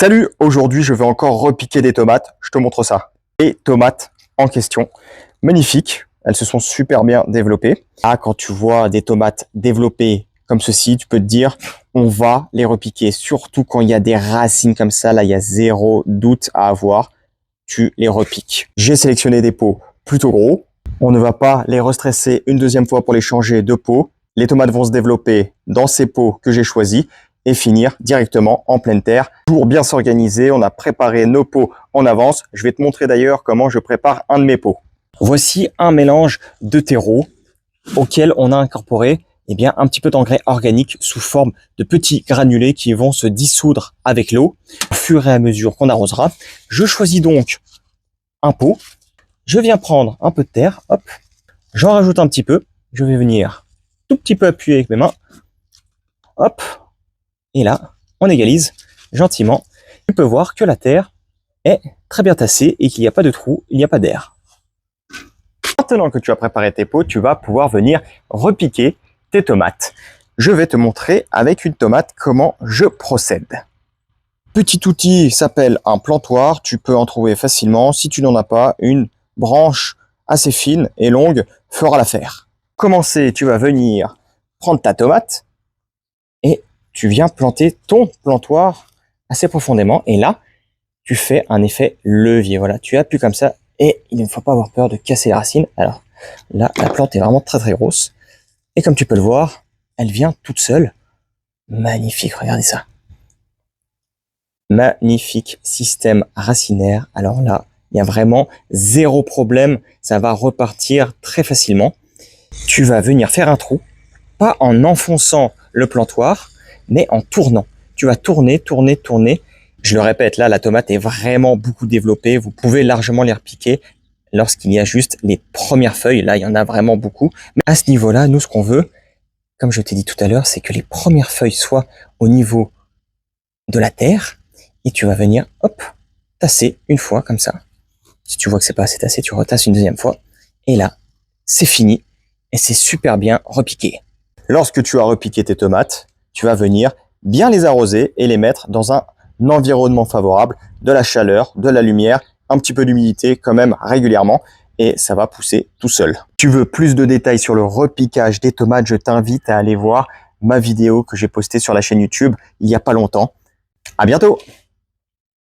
Salut, aujourd'hui je vais encore repiquer des tomates, je te montre ça. Les tomates en question, magnifiques, elles se sont super bien développées. Ah, quand tu vois des tomates développées comme ceci, tu peux te dire on va les repiquer, surtout quand il y a des racines comme ça, là il y a zéro doute à avoir, tu les repiques. J'ai sélectionné des pots plutôt gros, on ne va pas les restresser une deuxième fois pour les changer de pot. Les tomates vont se développer dans ces pots que j'ai choisis et finir directement en pleine terre. Pour bien s'organiser, on a préparé nos pots en avance. Je vais te montrer d'ailleurs comment je prépare un de mes pots. Voici un mélange de terreau auquel on a incorporé un petit peu d'engrais organique sous forme de petits granulés qui vont se dissoudre avec l'eau au fur et à mesure qu'on arrosera. Je choisis donc un pot. Je viens prendre un peu de terre, hop, j'en rajoute un petit peu. Je vais venir tout petit peu appuyer avec mes mains, hop, et là, on égalise gentiment. Tu peux voir que la terre est très bien tassée et qu'il n'y a pas de trou, il n'y a pas d'air. Maintenant que tu as préparé tes pots, tu vas pouvoir venir repiquer tes tomates. Je vais te montrer avec une tomate comment je procède. Petit outil s'appelle un plantoir, tu peux en trouver facilement. Si tu n'en as pas, une branche assez fine et longue fera l'affaire. Pour commencer, tu vas venir prendre ta tomate et tu viens planter ton plantoir assez profondément. Et là, tu fais un effet levier. Voilà, tu appuies comme ça et il ne faut pas avoir peur de casser les racines. Alors là, la plante est vraiment très très grosse. Et comme tu peux le voir, elle vient toute seule. Magnifique, regardez ça. Magnifique système racinaire. Alors là, il y a vraiment zéro problème. Ça va repartir très facilement. Tu vas venir faire un trou, pas en enfonçant le plantoir, mais en tournant. Tu vas tourner, tourner, tourner. Je le répète, là, la tomate est vraiment beaucoup développée. Vous pouvez largement les repiquer lorsqu'il y a juste les premières feuilles. Là, il y en a vraiment beaucoup. Mais à ce niveau-là, nous, ce qu'on veut, comme je t'ai dit tout à l'heure, c'est que les premières feuilles soient au niveau de la terre. Et tu vas venir, hop, tasser une fois comme ça. Si tu vois que c'est pas assez tassé, tu retasses une deuxième fois. Et là, c'est fini. Et c'est super bien repiqué. Lorsque tu as repiqué tes tomates, tu vas venir bien les arroser et les mettre dans un environnement favorable, de la chaleur, de la lumière, un petit peu d'humidité quand même régulièrement et ça va pousser tout seul. Si tu veux plus de détails sur le repiquage des tomates, je t'invite à aller voir ma vidéo que j'ai postée sur la chaîne YouTube il n'y a pas longtemps. À bientôt!